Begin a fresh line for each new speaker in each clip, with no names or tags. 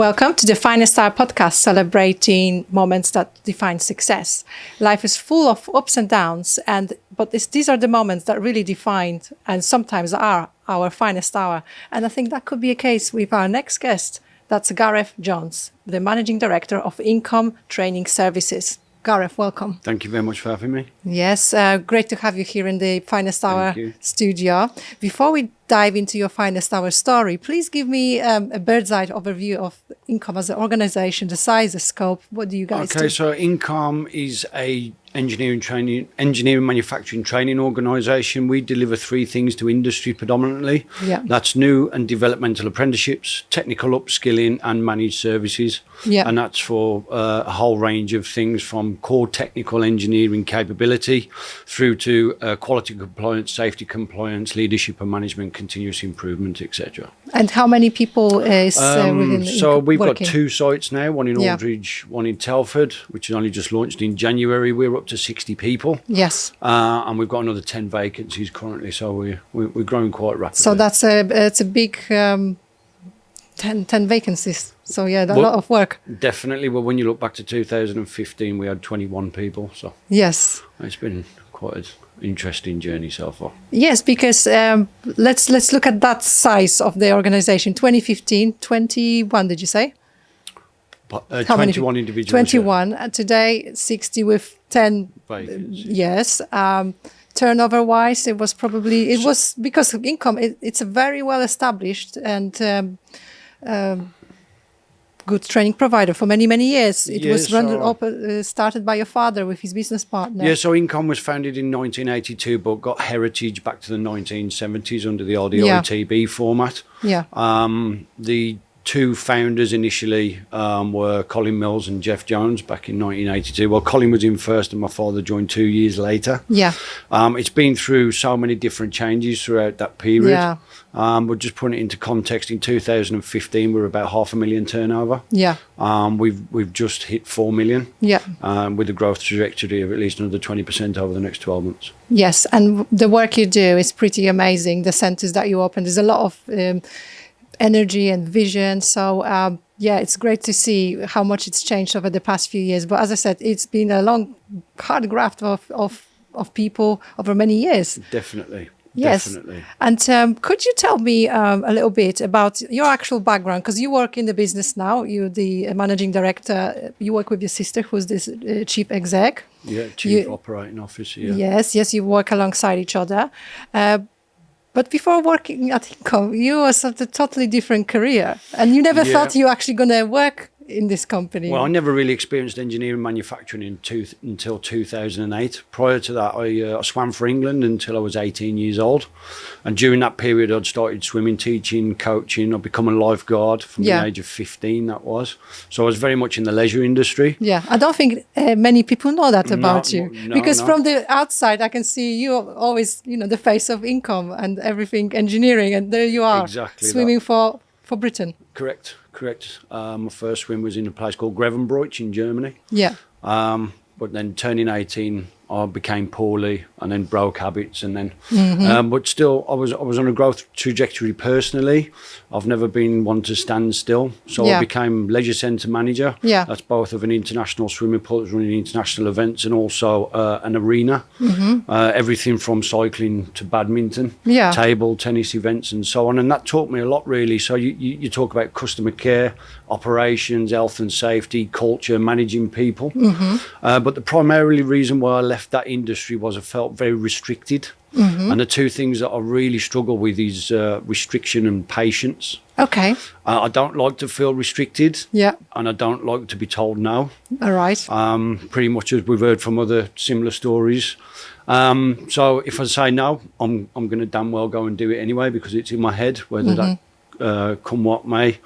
Welcome to the Finest Hour podcast, celebrating moments that define success. Life is full of ups and downs, but these are the moments that really define and sometimes are our finest hour. And I think that could be a case with our next guest. That's Gareth Jones, the Managing Director of In-Comm Training Services. Gareth, welcome.
Thank you very much for having me.
Yes, great to have you here in the Finest Hour studio. Before we dive into your Finest Hour story, please give me a bird's eye overview of In-Comm as an organization, the size, the scope. What do you guys do?
Okay, so In-Comm is a engineering manufacturing training organisation. We deliver three things to industry predominantly.
Yeah.
That's new and developmental apprenticeships, technical upskilling and managed services.
Yeah.
And that's for a whole range of things from core technical engineering capability through to quality compliance, safety compliance, leadership and management, continuous improvement, etc.
And how many people is within
So we've
working?
got two sites now, one in Aldridge, one in Telford, which is only just launched in January. We're up to 60 people.
Yes.
And we've got another 10 vacancies currently, so we're growing quite rapidly.
So it's a big 10 vacancies. So yeah, a lot of work.
Definitely. Well, when you look back to 2015, we had 21 people. So
yes,
it's been quite an interesting journey so far.
Yes, because let's look at that size of the organization. 2015, 21, did you say?
21 individuals.
21. Yeah. And today, 60 with 10
vacancies.
Yes. Turnover wise, it was because In-Comm, it's a very well established and good training provider for many, many years. It was started by your father with his business partner.
Yeah, so In-Comm was founded in 1982, but got heritage back to the 1970s under the old ITB format.
Yeah.
The two founders initially were Colin Mills and Jeff Jones back in 1982. Well, Colin was in first and my father joined 2 years later.
Yeah.
It's been through so many different changes throughout that period.
Yeah.
We're just putting it into context. In 2015, we were about 500,000 turnover.
Yeah.
We've just hit 4 million.
Yeah.
With a growth trajectory of at least another 20% over the next 12 months.
Yes, and the work you do is pretty amazing. The centres that you open, there's a lot of energy and vision. So it's great to see how much it's changed over the past few years. But as I said, it's been a long, hard graft of people over many years.
Definitely.
Yes.
Definitely.
And could you tell me a little bit about your actual background? Because you work in the business now. You're the managing director. You work with your sister, who's this chief exec.
Yeah, chief operating officer. Yeah.
Yes. You work alongside each other. But before working at In-Comm, you was a totally different career. And you never thought you were actually going to work in this company.
Well, I never really experienced engineering manufacturing until 2008. Prior to that, I swam for England until I was 18 years old. And during that period, I'd started swimming, teaching, coaching. I'd become a lifeguard from the age of 15, that was. So I was very much in the leisure industry.
Yeah, I don't think many people know that about you. Because from the outside, I can see you always, the face of In-Comm and everything engineering. And there you are, swimming for Britain.
Correct. My first swim was in a place called Grevenbroich in Germany.
Yeah.
But then turning 18, I became poorly and then broke habits and then, but still I was on a growth trajectory personally. I've never been one to stand still. So I became leisure centre manager.
Yeah.
That's both of an international swimming pool that's running international events and also an arena. Everything from cycling to badminton, table tennis events and so on. And that taught me a lot really. So you talk about customer care, operations, health and safety, culture, managing people. But the primarily reason why I left that industry was I felt very restricted. And the two things that I really struggle with is restriction and patience.
Okay.
I don't like to feel restricted.
Yeah.
And I don't like to be told no.
All right.
Pretty much as we've heard from other similar stories. So if I say no, I'm going to damn well go and do it anyway because it's in my head, whether that come what may.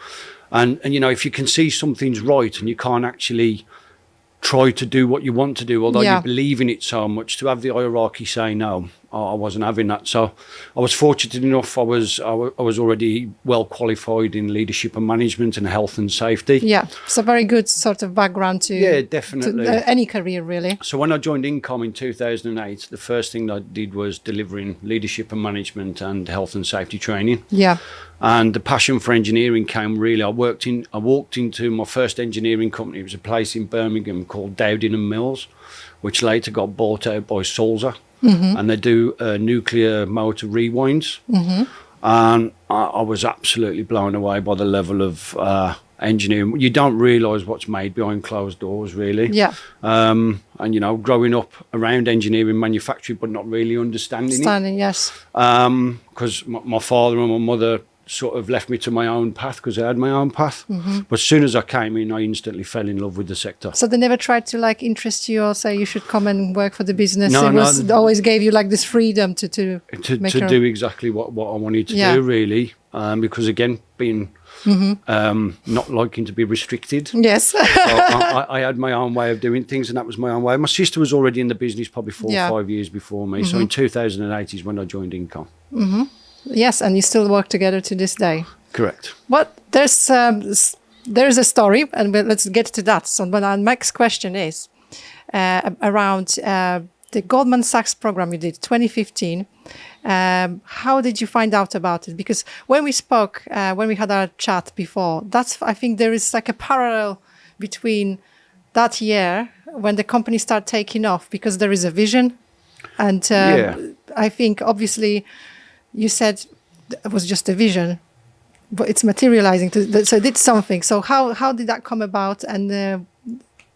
And if you can see something's right and you can't actually try to do what you want to do, although you believe in it so much, to have the hierarchy say no, I wasn't having that. So I was fortunate enough. I was already well qualified in leadership and management and health and safety.
Yeah, it's a very good sort of background to
definitely
any career really.
So when I joined In-Comm in 2008, the first thing I did was delivering leadership and management and health and safety training.
Yeah.
And the passion for engineering came really. I walked into my first engineering company. It was a place in Birmingham called Dowding and Mills, which later got bought out by Sulzer. And they do nuclear motor rewinds. And I was absolutely blown away by the level of engineering. You don't realise what's made behind closed doors, really.
Yeah.
And, you know, growing up around engineering manufacturing, but not really understanding it.
Yes.
Because my father and my mother sort of left me to my own path because I had my own path. But as soon as I came in, I instantly fell in love with the sector.
So they never tried to like interest you or say you should come and work for the business?
No,
They always gave you like this freedom to do
exactly what I wanted to do, really. Because again, being not liking to be restricted.
Yes.
So I had my own way of doing things, and that was my own way. My sister was already in the business probably 4 or 5 years before me. So in 2008 is when I joined In-Comm.
Yes, and you still work together to this day.
Correct.
But there's a story, and let's get to that. So, but our next question is around the Goldman Sachs program you did 2015. How did you find out about it? Because when we spoke, when we had our chat before, I think there is like a parallel between that year when the company started taking off, because there is a vision, and I think obviously. You said it was just a vision, but it's materializing. So it did something. So how did that come about? And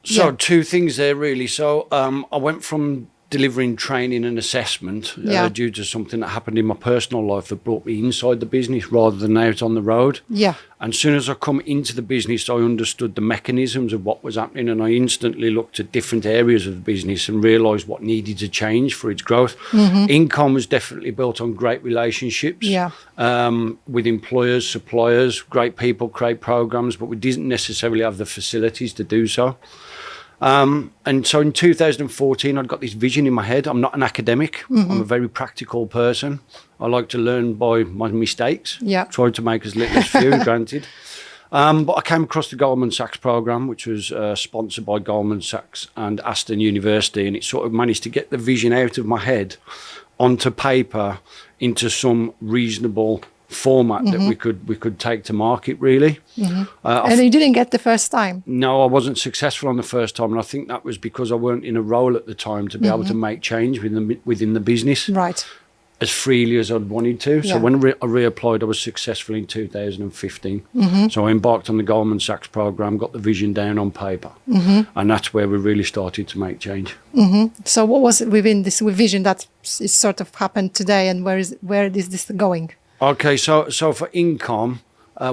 two things there really. So I went from delivering training and assessment due to something that happened in my personal life that brought me inside the business rather than out on the road.
Yeah.
And as soon as I come into the business, I understood the mechanisms of what was happening, and I instantly looked at different areas of the business and realised what needed to change for its growth. In-Comm was definitely built on great relationships with employers, suppliers, great people, great programs, but we didn't necessarily have the facilities to do so. And so in 2014, I'd got this vision in my head. I'm not an academic. I'm a very practical person. I like to learn by my mistakes. Tried to make as little as few, granted. But I came across the Goldman Sachs program, which was sponsored by Goldman Sachs and Aston University. And it sort of managed to get the vision out of my head onto paper into some reasonable format that we could take to market, really.
And you didn't get the first time?
No, I wasn't successful on the first time, and I think that was because I weren't in a role at the time to be able to make change within the business as freely as I'd wanted to. So when I reapplied, I was successful in 2015. So I embarked on the Goldman Sachs program, got the vision down on paper, and that's where we really started to make change.
So what was it within this vision that is sort of happened today, and where is this going?
Okay, so for In-Comm,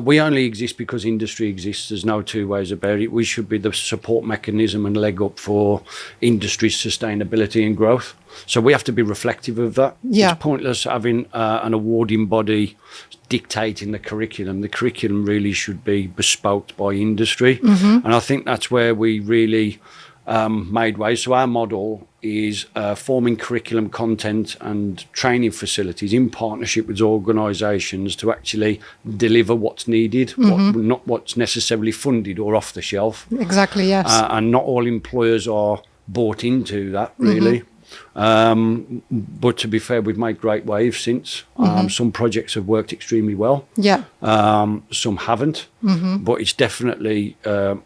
we only exist because industry exists. There's no two ways about it. We should be the support mechanism and leg up for industry's sustainability and growth. So we have to be reflective of that. It's pointless having an awarding body dictating the curriculum. The curriculum really should be bespoke by industry. And I think that's where we really made way. So our model is forming curriculum content and training facilities in partnership with organisations to actually deliver what's needed, not what's necessarily funded or off the shelf.
Exactly, yes.
And not all employers are bought into that, really. But to be fair, we've made great waves since. Some projects have worked extremely well. Some haven't. But it's definitely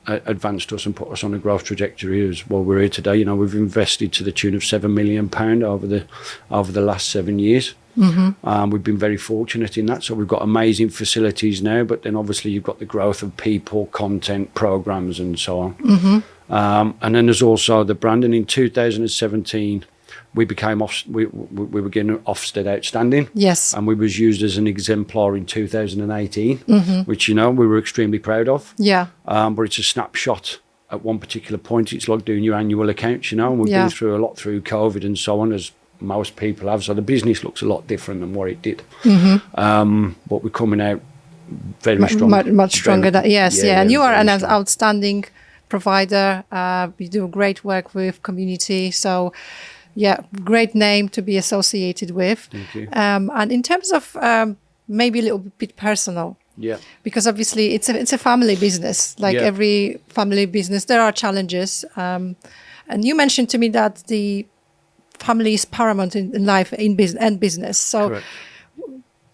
advanced us and put us on a growth trajectory as well. We're here today. You know, we've invested to the tune of £7 million over the last 7 years. We've been very fortunate in that. So we've got amazing facilities now, but then obviously you've got the growth of people, content, programs, and so on. And then there's also the brand. And in 2017, we became we were getting Ofsted Outstanding.
Yes.
And we was used as an exemplar in 2018, which, you know, we were extremely proud of. But it's a snapshot at one particular point. It's like doing your annual accounts, you know, and we've been through a lot through COVID and so on, as most people have. So the business looks a lot different than what it did. But we're coming out very strong.
Much stronger. And you are an outstanding provider. You do great work with community. So Yeah, great name to be associated with.
Thank you.
And in terms of maybe a little bit personal,
Yeah.
because obviously it's a family business. Like every family business, there are challenges. And you mentioned to me that the family is paramount in life, in business. So,
Correct.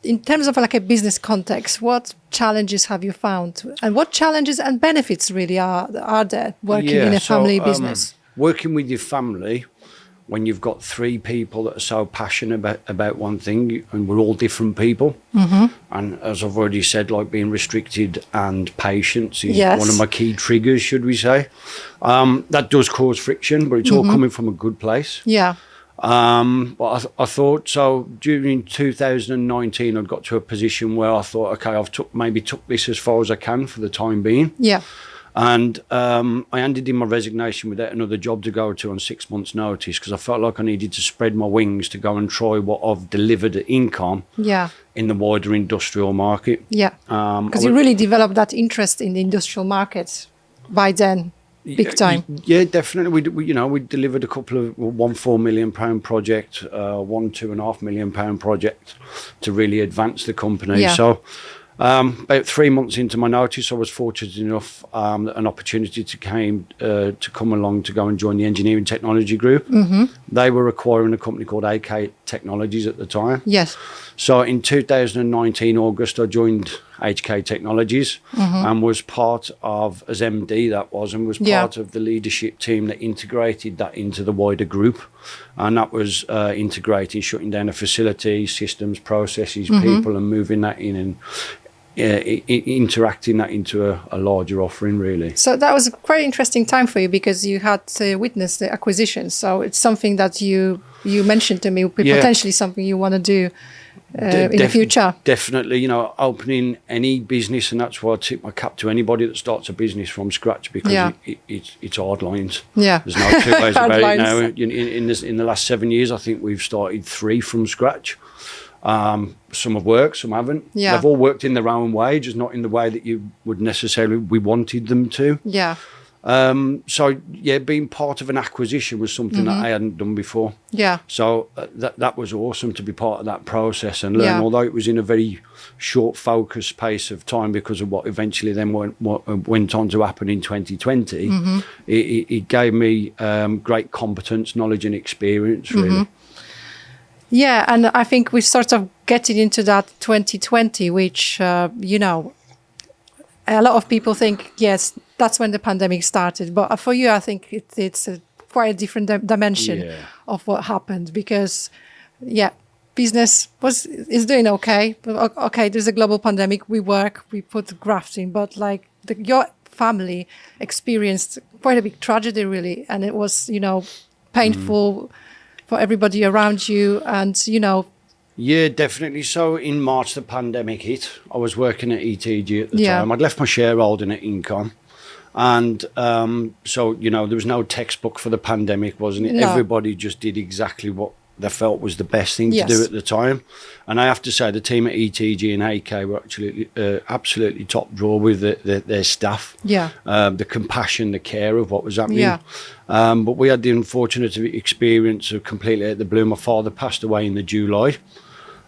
in terms of like a business context, what challenges have you found, and what challenges and benefits really are there working in a family business?
Working with your family, when you've got three people that are so passionate about one thing, and we're all different people. And as I've already said, like being restricted and patience is one of my key triggers, should we say. That does cause friction, but it's all coming from a good place.
Yeah.
But I thought, so during 2019, I'd got to a position where I thought, okay, I've took this as far as I can for the time being.
Yeah.
And I handed in my resignation without another job to go to on 6 months' notice, because I felt like I needed to spread my wings to go and try what I've delivered at In-Comm in the wider industrial market.
Yeah, because you really developed that interest in the industrial market by then, big time.
Yeah, definitely. We delivered a couple of one £4 million project, one £2.5 million project to really advance the company.
Yeah.
So. About 3 months into my notice, I was fortunate enough that an opportunity to come along to go and join the engineering technology group. They were acquiring a company called AK Technologies at the time.
Yes.
So in 2019 August, I joined HK Technologies and was part of, as MD and was part of the leadership team that integrated that into the wider group. And that was integrating, shutting down a facility, systems, processes, people, and moving that in and interacting that into a larger offering, really.
So that was a quite interesting time for you, because you had witnessed the acquisition. So it's something that you mentioned to me, potentially something you want to do in the future.
Definitely, opening any business, and that's why I tip my cap to anybody that starts a business from scratch, because it's hard lines. Yeah, there's no two ways about it now. In the last 7 years, I think we've started 3 from scratch. Some have worked, some haven't. Yeah. They've all worked in their own way, just not in the way that we wanted them to. Yeah. So being part of an acquisition was something that I hadn't done before. Yeah. So that was awesome to be part of that process and learn. Although it was in a very short, focused pace of time because of what eventually then went on to happen in 2020, it gave me great competence, knowledge, and experience, really.
Yeah, and I think we're sort of getting into that 2020, which, a lot of people think, yes, that's when the pandemic started. But for you, I think it's quite a different dimension of what happened, because, business is doing okay. But, okay, there's a global pandemic. We work, we put graft in, but like your family experienced quite a big tragedy, really. And it was, painful for everybody around you, and
Yeah, definitely. So in March the pandemic hit. I was working at ETG at the time. I'd left my shareholding at In-Comm, and so there was no textbook for the pandemic, wasn't it? No. Everybody just did exactly what they felt was the best thing to do at the time. And I have to say, the team at ETG and AK were actually absolutely top draw with their staff. Yeah. The compassion, the care of what was happening. Yeah. But we had the unfortunate experience of completely out the blue. My father passed away in the July.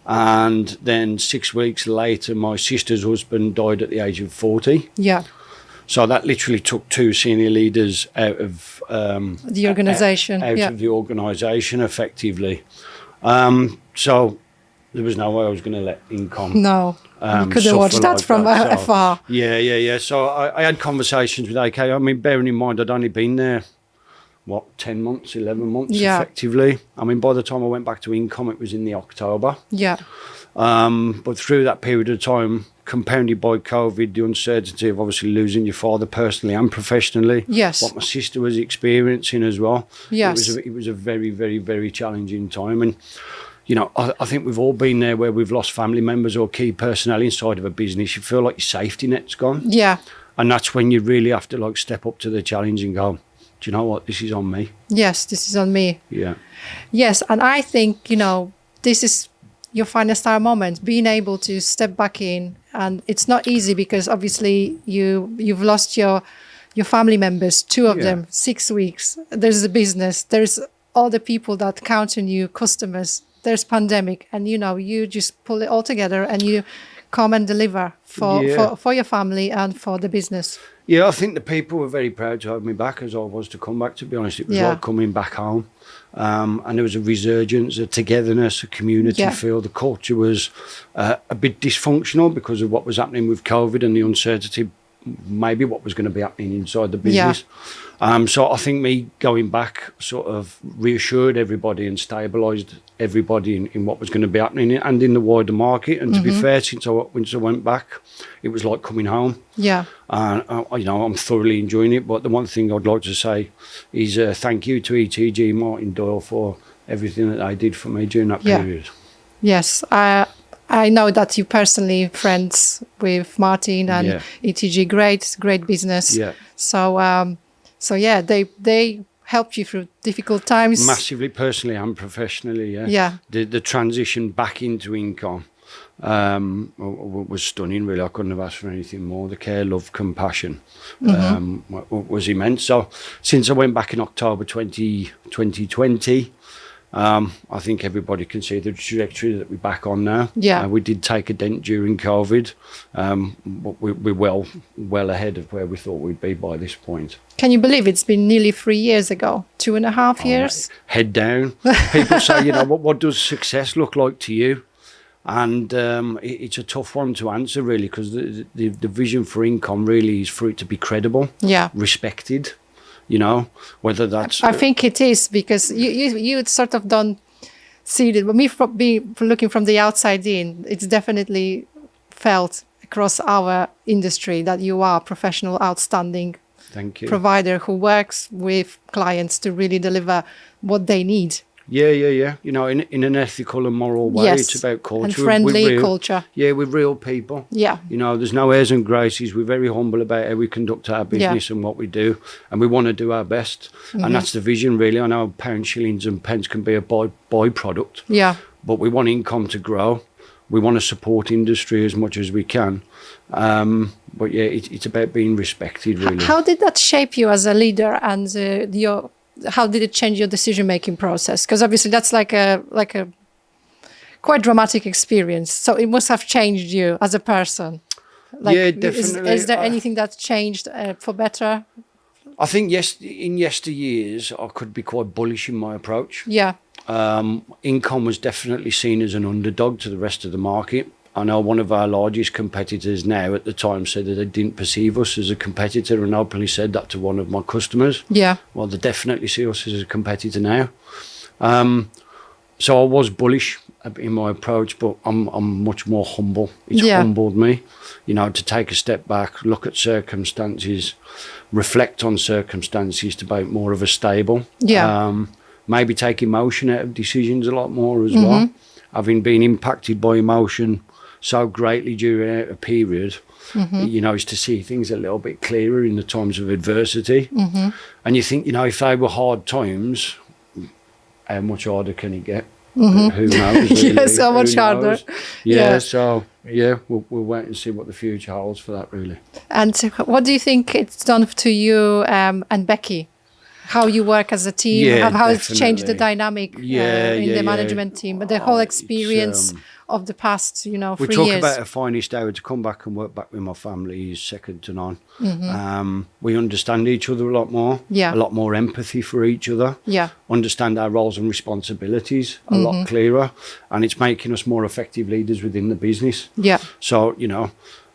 And then 6 weeks later, my sister's husband died at the age of 40. Yeah. So that literally took 2 senior leaders out of
the organisation.
Out of the organisation, effectively. So there was no way I was going to let In-Comm.
No, you could have watched that from afar.
Yeah. So I had conversations with AK. I mean, bearing in mind I'd only been there, 10 months, 11 months, effectively. I mean, by the time I went back to In-Comm, it was in the October. Yeah. But through that period of time, compounded by COVID, the uncertainty of obviously losing your father personally and professionally. Yes. What my sister was experiencing as well. Yes. It was a very, very, very challenging time. And, I think we've all been there where we've lost family members or key personnel inside of a business. You feel like your safety net's gone. Yeah. And that's when you really have to step up to the challenge and go, do you know what? This is on me.
Yes, this is on me.
Yeah.
Yes. And I think, this is your finest hour moment, being able to step back in. And it's not easy because obviously you've lost your family members, 2 of them, 6 weeks. There's a business. There's all the people that count on you, customers, there's pandemic, and you just pull it all together and you come and deliver for your family and for the business.
Yeah, I think the people were very proud to have me back, as I was to come back, to be honest. It was like coming back home. And there was a resurgence, a togetherness, a community feel. The culture was a bit dysfunctional because of what was happening with COVID and the uncertainty, maybe what was going to be happening inside the business. So I think me going back sort of reassured everybody and stabilised everybody in what was going to be happening and in the wider market. And to be fair, since I went back, it was like coming home.
Yeah.
And I'm thoroughly enjoying it. But the one thing I'd like to say is thank you to ETG, Martin Doyle, for everything that they did for me during that period.
Yes. I know that you personally friends with Martin and ETG. Great business.
Yeah.
So they helped you through difficult times.
Massively, personally and professionally.
Yeah.
The transition back into In-Comm was stunning. Really, I couldn't have asked for anything more. The care, love, compassion was immense. So since I went back in October 2020. I think everybody can see the trajectory that we're back on now.
Yeah.
We did take a dent during COVID, but we're well ahead of where we thought we'd be by this point.
Can you believe it's been nearly 3 years ago? 2.5 years?
Head down. People say, what does success look like to you? And it's a tough one to answer, really, because the vision for In-Comm really is for it to be credible, respected. Whether that's...
I think it is, because you sort of don't see it. But me, from looking from the outside in, it's definitely felt across our industry that you are a professional, outstanding provider who works with clients to really deliver what they need.
Yeah. In an ethical and moral way.
Yes.
It's about culture.
And friendly culture.
Yeah, we're real people.
Yeah.
There's no airs and graces. We're very humble about how we conduct our business and what we do. And we want to do our best. And that's the vision, really. I know pounds, shillings and pence can be a byproduct.
Yeah.
But we want In-Comm to grow. We want to support industry as much as we can. But yeah, it's about being respected, really.
How did that shape you as a leader, and how did it change your decision-making process? Because obviously that's like a quite dramatic experience. So it must have changed you as a person.
Yeah, definitely.
Is there anything that changed for better?
I think in yesteryears, I could be quite bullish in my approach.
Yeah.
In-Comm was definitely seen as an underdog to the rest of the market. I know one of our largest competitors now at the time said that they didn't perceive us as a competitor, and openly said that to one of my customers.
Yeah.
Well, they definitely see us as a competitor now. So I was bullish in my approach, but I'm much more humble. It's humbled me, to take a step back, look at circumstances, reflect on circumstances to be more of a stable.
Yeah.
Maybe take emotion out of decisions a lot more as well. Having been impacted by emotion so greatly during a period, is to see things a little bit clearer in the times of adversity. And you think, if they were hard times, how much harder can it get? Who knows? Really?
Yes, how much harder.
Yeah, so we'll wait and see what the future holds for that, really.
And what do you think it's done to you and Becky? How you work as a team, how it's changed the dynamic in the management team, but the whole experience of the past, 3 years.
We talk about a finest hour. To come back and work back with my family is second to none. We understand each other a lot more, a lot more empathy for each other, understand our roles and responsibilities a lot clearer, and it's making us more effective leaders within the business. Yeah. So,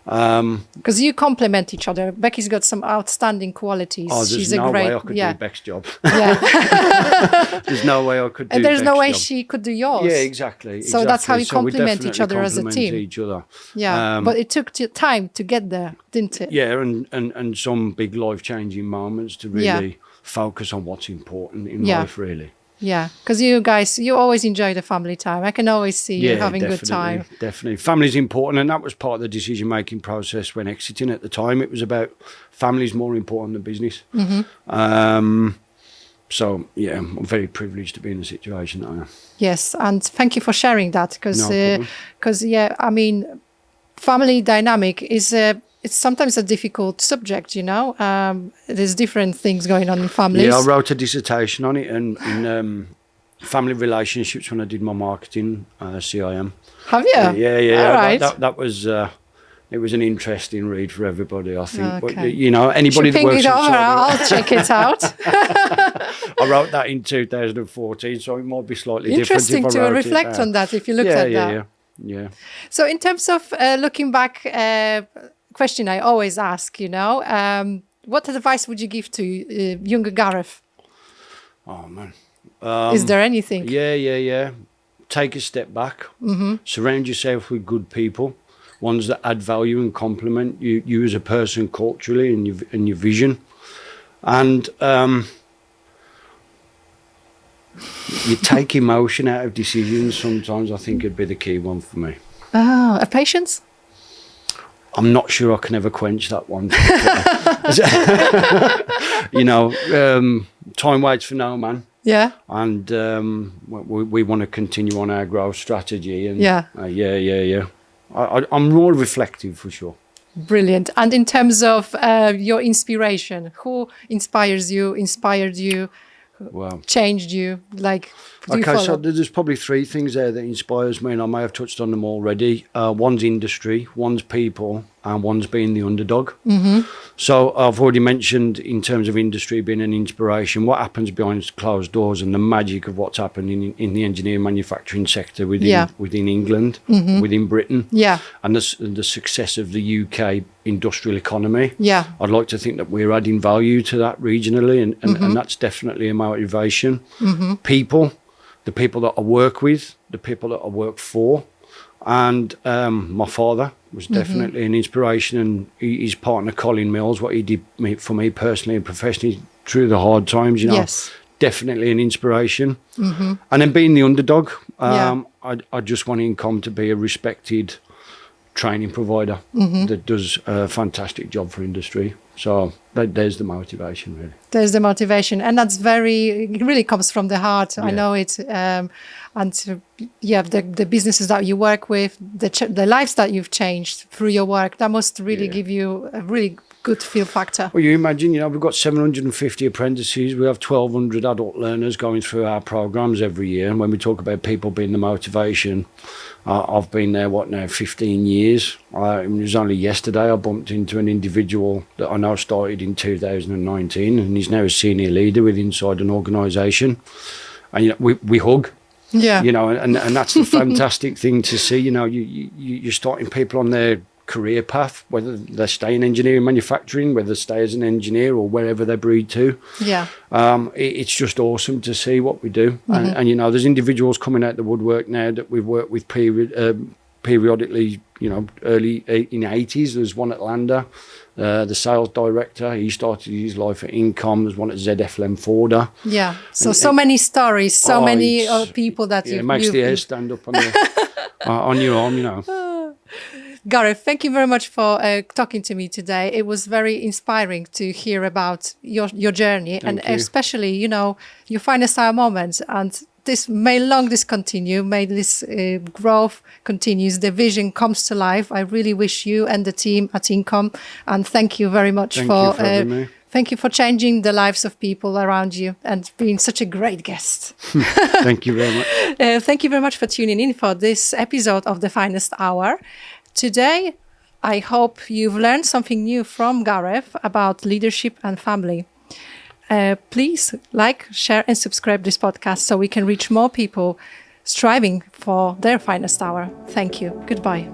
because you complement each other. Becky's got some outstanding qualities.
She's no way I could do Beck's job.
Yeah.
There's no way I could do.
And there's
Beck's
no way
job.
she could do yours.
Yeah, exactly.
So that's how you complement each other as a team.
Each other.
Yeah, but it took time to get there, didn't it?
Yeah, and some big life-changing moments to really focus on what's important in life, really.
Yeah, because you always enjoy the family time. I can always see you having a good time.
Definitely. Family's important, and that was part of the decision-making process when exiting at the time. It was about family's more important than business. So, I'm very privileged to be in the situation that I am.
Yes, and thank you for sharing that, because, family dynamic is it's sometimes a difficult subject, you know. There's different things going on in families.
Yeah, I wrote a dissertation on it and in family relationships when I did my marketing, CIM.
Have you?
Yeah.
All right.
That was it was an interesting read for everybody, I think. Okay. But you know, anybody that works
I'll check it out.
I wrote that in 2014, so it might be slightly
interesting
different if I
to
wrote
reflect on that if you looked at that.
Yeah.
So in terms of looking back, question I always ask, you know, what advice would you give to younger Gareth?
Oh man,
is there anything?
Yeah. Take a step back. Surround yourself with good people, ones that add value and complement you as a person culturally and your vision, and you take emotion out of decisions. Sometimes I think it'd be the key one for me.
A patience.
I'm not sure I can ever quench that one. You know, time waits for no man.
Yeah.
And we want to continue on our growth strategy. And
yeah.
I'm more reflective for sure.
Brilliant. And in terms of your inspiration, who inspired you,
Wow.
changed you? Like,
okay, so there's probably three things there that inspires me, and I may have touched on them already. One's industry, one's people, and one's being the underdog. So I've already mentioned in terms of industry being an inspiration, what happens behind closed doors and the magic of what's happening in the engineering manufacturing sector within England, within Britain, and the success of the UK industrial economy. I'd like to think that we're adding value to that regionally, and that's definitely a motivation. People, the people that I work with, the people that I work for, and my father was definitely an inspiration, and his partner Colin Mills, what he did for me personally and professionally through the hard times, you know, definitely an inspiration. And then being the underdog, I just want In-Comm to be a respected training provider that does a fantastic job for industry. So there's the motivation, really.
There's the motivation, and it really comes from the heart. I know it. And the businesses that you work with, the lives that you've changed through your work, that must really give you a really good feel factor.
Well, you imagine, you know, we've got 750 apprentices. We have 1,200 adult learners going through our programs every year. And when we talk about people being the motivation, I've been there, 15 years. It was only yesterday I bumped into an individual that I know started in 2019, and he's now a senior leader inside an organisation. And you know, we hug. You know, and that's the fantastic thing to see. You know, you're starting people on their career path, whether they stay in engineering manufacturing, whether they stay as an engineer or wherever they breed to. It's just awesome to see what we do. And you know, there's individuals coming out the woodwork now that we've worked with periodically, you know, early in the 80s. There's one at Lander, the sales director. He started his life at In-Comm. There's one at ZF Lemforder.
So many stories, so many people that
it makes the hair stand up on your arm, you know.
Gareth, thank you very much for talking to me today. It was very inspiring to hear about your journey, especially, you know, your finest hour moments. And may this continue, may this growth continues, the vision comes to life. I really wish you and the team at In-Comm, and thank you very much Thank you for changing the lives of people around you and being such a great guest.
Thank you very much.
Thank you very much for tuning in for this episode of The Finest Hour. Today, I hope you've learned something new from Gareth about leadership and family. Please like, share and subscribe this podcast so we can reach more people striving for their finest hour. Thank you. Goodbye.